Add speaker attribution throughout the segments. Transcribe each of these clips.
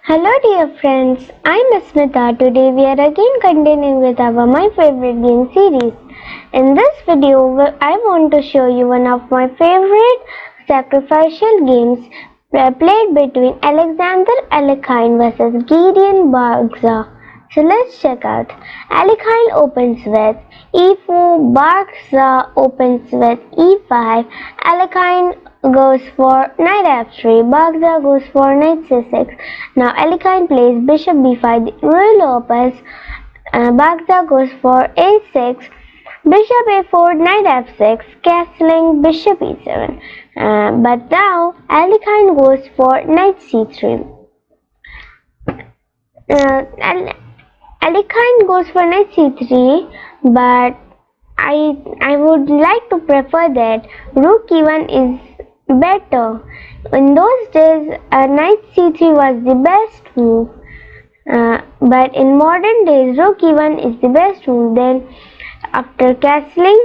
Speaker 1: Hello dear friends, I'm Smita. Today we are again continuing with our My Favorite Game series. In this video, I want to show you one of my favorite sacrificial games played between Alexander Alekhine versus Gideon Bargza. So let's check out. Alekhine opens with e4, Bargza opens with e5, Alekhine goes for knight f3, Bargza goes for knight c6. Now Alekhine plays bishop b5, RUY LOPEZ, Bargza goes for a6, bishop a4, knight f6, castling bishop e7. But now Alekhine goes for knight c3. Alekhine goes for knight c3, but I would like to prefer that rook e1 is better. In those days, knight c3 was the best move, but in modern days, rook e1 is the best move. Then, after castling,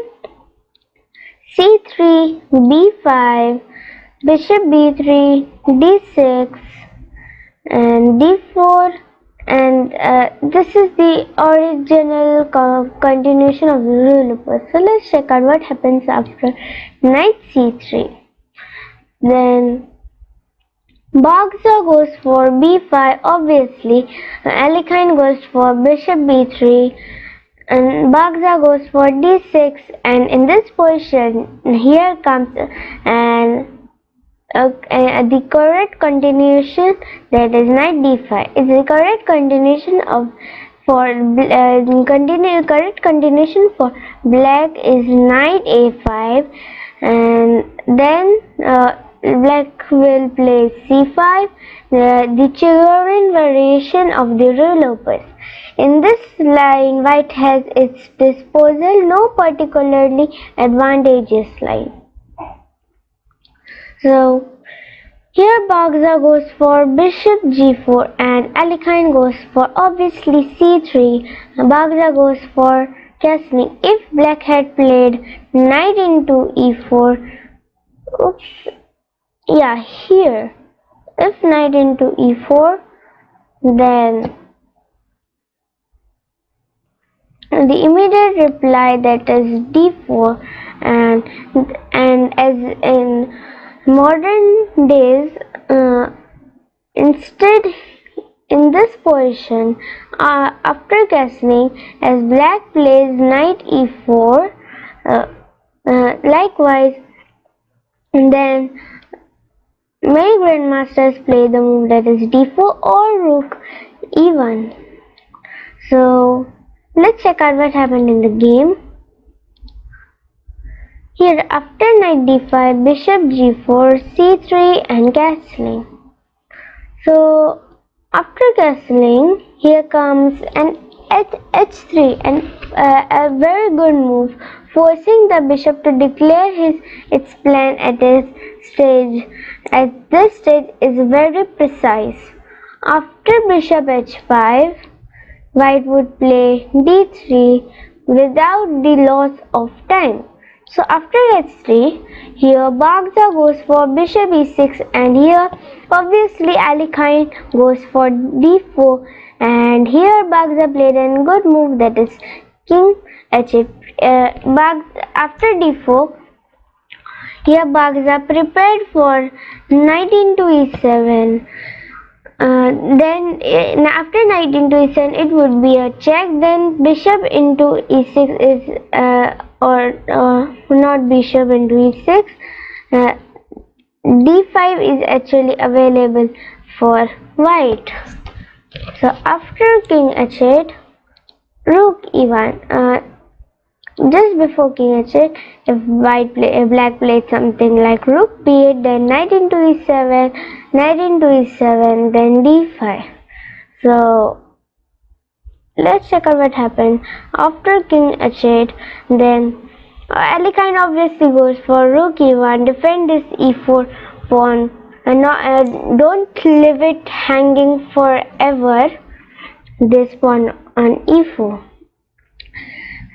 Speaker 1: c3, b5, bishop b3, d6, and d4. And this is the original continuation of the RUY LOPEZ. So let's check out what happens after knight c3. Then Bargza goes for b5. Obviously, Alekhine goes for bishop b3, and Bargza goes for d6. And in this position, here comes the correct continuation, that is knight d5. It's the correct continuation correct continuation for black is knight a5, and then black will play c5, the Chigorin variation of the RUY LOPEZ. In this line, white has its disposal no particularly advantageous line. So here Bargza goes for bishop g4 and Alekhine goes for obviously c3. Bargza goes for castling. If black had played knight into e4, here, if knight into e4, then the immediate reply, that is d4, and as in modern days, instead in this position, after castling, as black plays knight e4, likewise, then many grandmasters play the move that is d4 or rook e1. So let's check out what happened in the game. Here, after knight d5, bishop g4, c3 and castling. So after castling, here comes an h3, and a very good move, forcing the bishop to declare its plan at this stage. At this stage is very precise. After bishop h5, white would play d3 without the loss of time. So after h3, here Bargza goes for bishop e6, and here obviously Alekhine goes for d4, and here Bargza played a good move, that is king h8. After d4, here Bargza prepared for knight into e7. Then after knight into e7, it would be a check. Then bishop into e6 is not bishop into e6. d5 is actually available for white. So after king h8, rook e1. Just before king h8, if black played something like rook b8, then knight into e7, knight into e7, then d5. So let's check out what happened after king h8. Then Alekhine obviously goes for rook e1, defend this e4 pawn, and don't leave it hanging forever, this pawn on e4.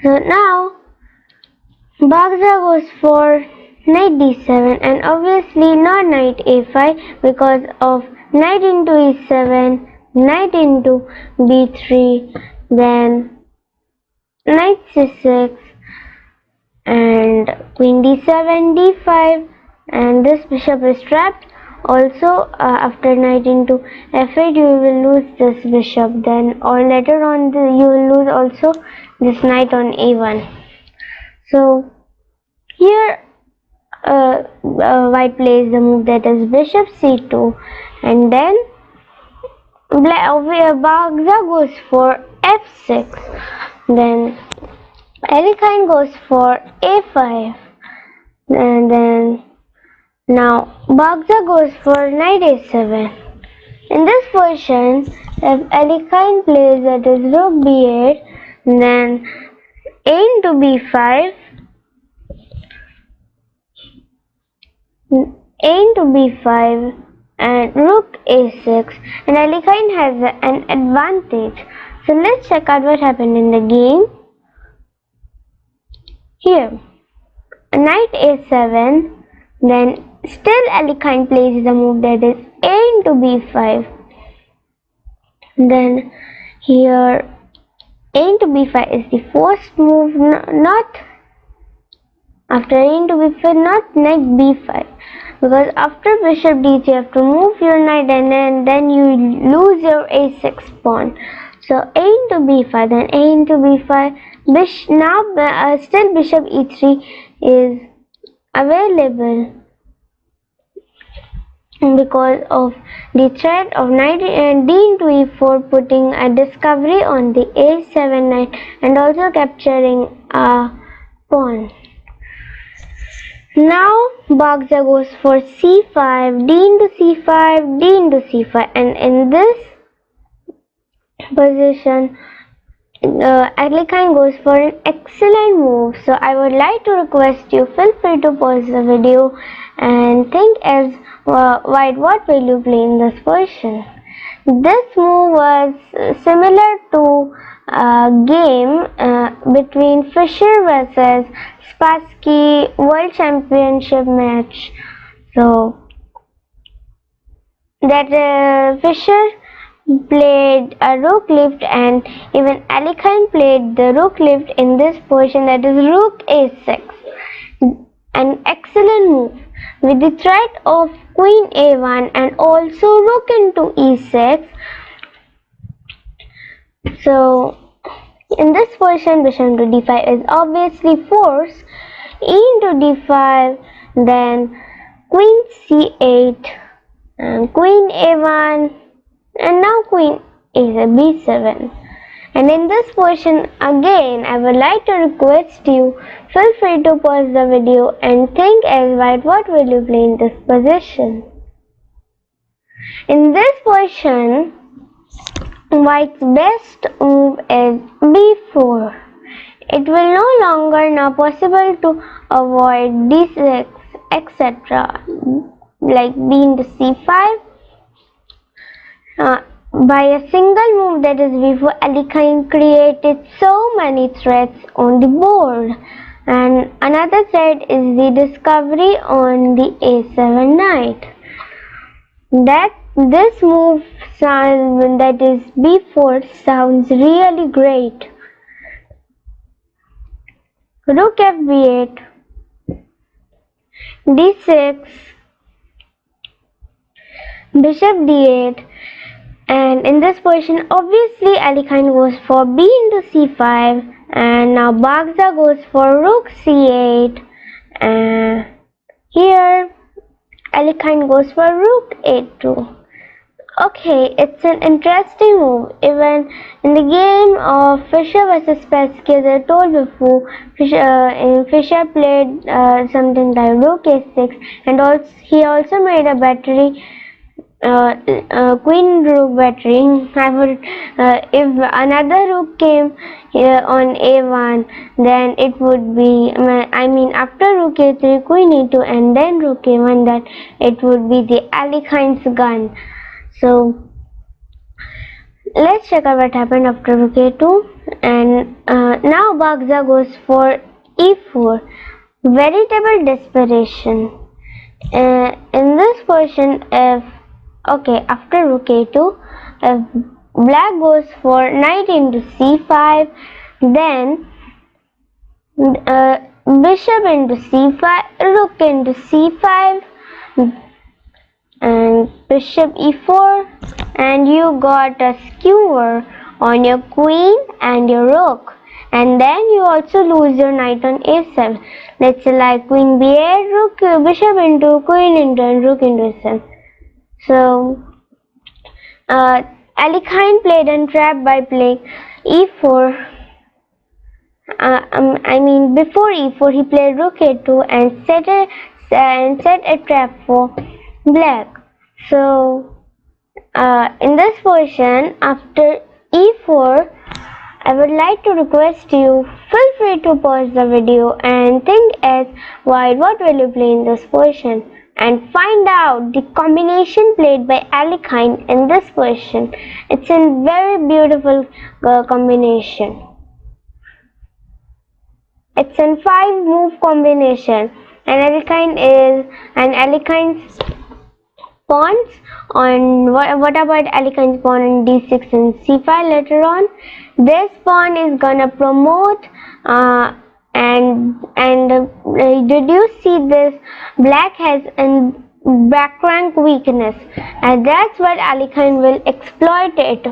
Speaker 1: So now Bargza goes for knight d7, and obviously not knight a5, because of knight into e7, knight into b3, then knight c6, and queen d7, d5, and this bishop is trapped. Also, after knight into f8, you will lose this bishop. Then, or later on, you will lose also this knight on a1. So here, white plays the move that is bishop c2, and then Bagza goes for f6. Then Alekhine goes for a5, and then now Bagza goes for knight a7. In this position, if Alekhine plays that is rook b8, then a into b5, and rook a6, and Alekhine has an advantage. So let's check out what happened in the game. Here, knight a7, then still Alekhine plays the move that is a into b5. Then here a into b5 is the first move, not after a into b5, not knight b5, because after bishop d3 you have to move your knight, and then you lose your a6 pawn. So a into b5, then a into b5. Now still bishop e3 is available because of the threat of knight and d into e4, putting a discovery on the a7 knight and also capturing a pawn. Now Bagza goes for c5, d into c5, d into c5, and in this position Alekhine goes for an excellent move. So I would like to request you, feel free to pause the video and think as white what will you play in this position. This move was similar to a game between Fischer versus Spassky World Championship match. So that Fischer played a rook lift, and even Alekhine played the rook lift in this position, that is rook a6. An excellent move with the threat of queen a1 and also rook into e6. So in this position, bishop into d5 is obviously forced. E into d5, then queen c8, and queen a1, and now queen is a b7. And in this position again, I would like to request you, feel free to pause the video and think as white what will you play in this position. In this position, white's best move is b4. It will no longer now possible to avoid d6, etc. like b into c5. By a single move, that is b4, Alekhine created so many threats on the board. And another threat is the discovery on the a7 knight. That this move sounds, that is b4, sounds really great. Rook fb8, d6, bishop d8, and in this position obviously Alekhine goes for b into c5, and now Bagza goes for rook c8, and here Alekhine goes for rook a2. Okay, it's an interesting move. Even in the game of Fischer versus Spassky, as I told before, Fischer played something like rook a6, and also he also made a battery, queen rook battery. I would, if another rook came here on a1, then it would be, I mean after rook a3, queen e2, and then rook a1, that it would be the Alekhine's gun. So let's check out what happened after rook a2, and now Bagza goes for e4. Veritable desperation. In this position, if okay, after rook a2, if black goes for knight into c5, then bishop into c5, rook into c5, and bishop e4, and you got a skewer on your queen and your rook, and then you also lose your knight on a7. Let's say like queen b8, rook, bishop into queen into and rook into a7. So Ali Khan played a trap by playing e4. Before e4 he played rook a2 and set a trap for black. So in this position, after e4, I would like to request you, feel free to pause the video and think as white what will you play in this position, and find out the combination played by Ali Khan in this position. It's a very beautiful combination. It's a 5-move combination, and Ali Khan's pawns on what about Ali Khan's pawn on d6 and c5 later on. This pawn is gonna promote and did you see this? Black has a back rank weakness, and that's what Ali Khan will exploit it.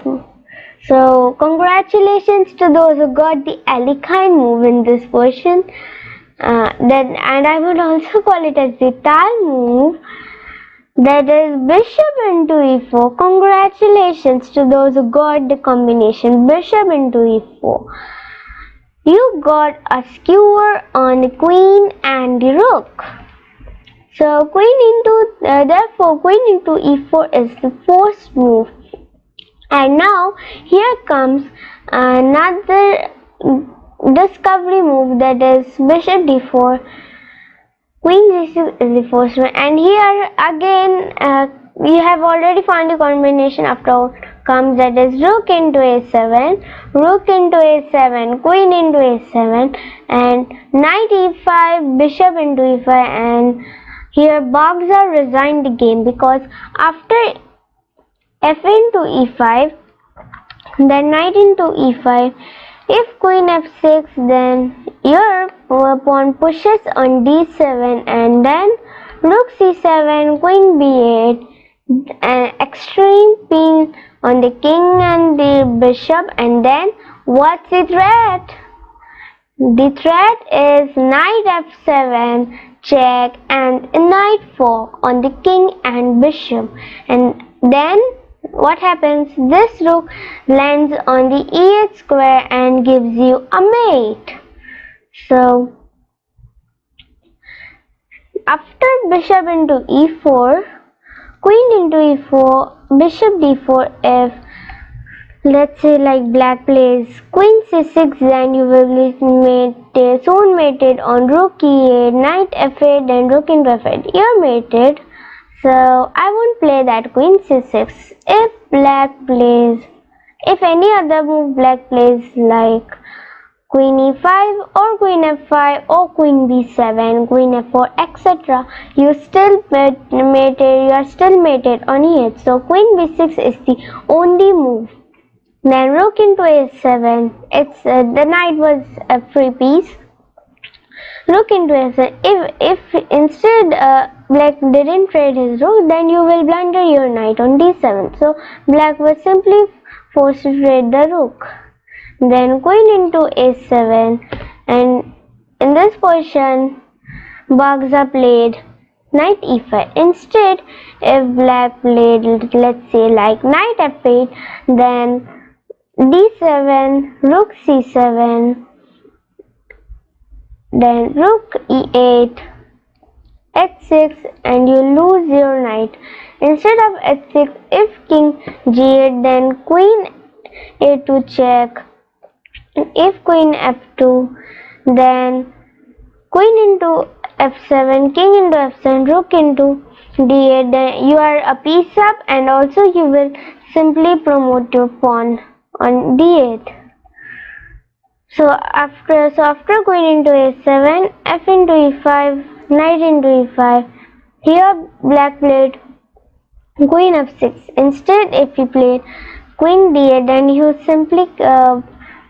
Speaker 1: So congratulations to those who got the Ali Khan move in this position. And I would also call it as the Tal move. That is bishop into e4. Congratulations to those who got the combination bishop into e4. You got a skewer on the queen and the rook. So therefore queen into e4 is the first move. And now here comes another discovery move, that is bishop d4. Queen g6 is the first one, and here again we have already found the combination. After comes that is rook into a7, rook into a7, queen into a7, and knight e5, bishop into e5, and here Bagza resigned the game because after f into e5, then knight into e5. If queen f6, then your pawn pushes on d7, and then rook c7, queen b8, an extreme pin on the king and the bishop. And then what's the threat? The threat is knight f7, check, and knight fork on the king and bishop. And then what happens? This rook lands on the e8 square and gives you a mate. So after bishop into e4, queen into e4, bishop d4, if let's say like black plays queen c6, then you will be soon mated on rook e8, knight f8, then rook into f8. You're mated. So I won't play that queen c6. If any other move black plays like queen e5 or queen f5 or queen b7, queen f4, etc., you are still mated on e8. So queen b6 is the only move. Then rook into a7. It's the knight was a free piece. Rook into a7. If instead black didn't trade his rook, then you will blunder your knight on d7. So black was simply forced to trade the rook. Then queen into a7, and in this position Bagza played knight e5. Instead, if black played, let's say like knight f8, then d7, rook c7, then rook e8, h6, and you lose your knight. Instead of h6, if king g8, then queen a2 check. If queen f2, then queen into f7, king into f7, rook into d8, then you are a piece up, and also you will simply promote your pawn on d8. So after queen into a7, f into e5, knight into e5, here black played queen f6. Instead, if he played queen d8, then you simply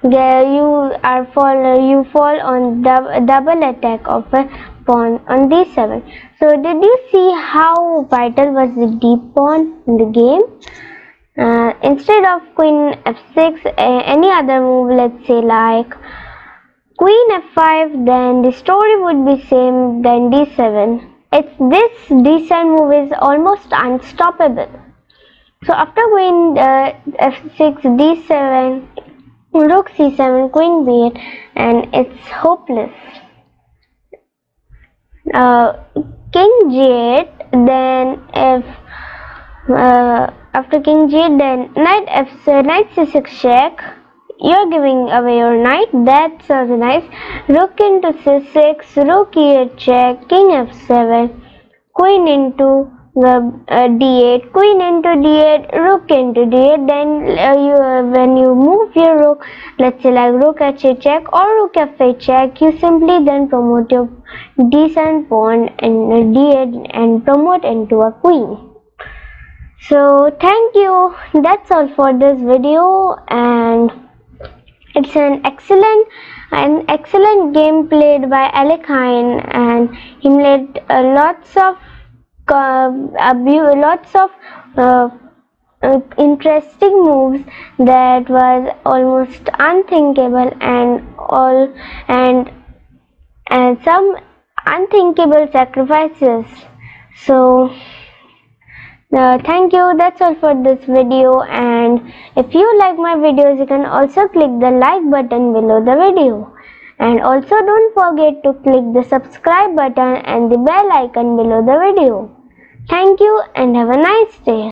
Speaker 1: you fall on double attack of a pawn on d7. So did you see how vital was the d pawn in the game? Instead of queen f6, any other move, let's say like queen f5, then the story would be same. Then d7. This d7 move is almost unstoppable. So after queen f6, d7, rook c7, queen b8, and it's hopeless. King g8, then if after king g8, then knight c6 check. You're giving away your knight. That's also nice. Rook into c6, rook e8 check, king f7, queen into the d8, queen into d8, rook into d8. Then when you move your rook, let's say like rook h8 check or rook f8 check, you simply then promote your d7 pawn and d8 and promote into a queen. So thank you. That's all for this video, and it's an excellent game played by Alekhine, and he made lots of interesting moves that was almost unthinkable, and some unthinkable sacrifices. So thank you. That's all for this video, and if you like my videos, you can also click the like button below the video, and also don't forget to click the subscribe button and the bell icon below the video. Thank you and have a nice day.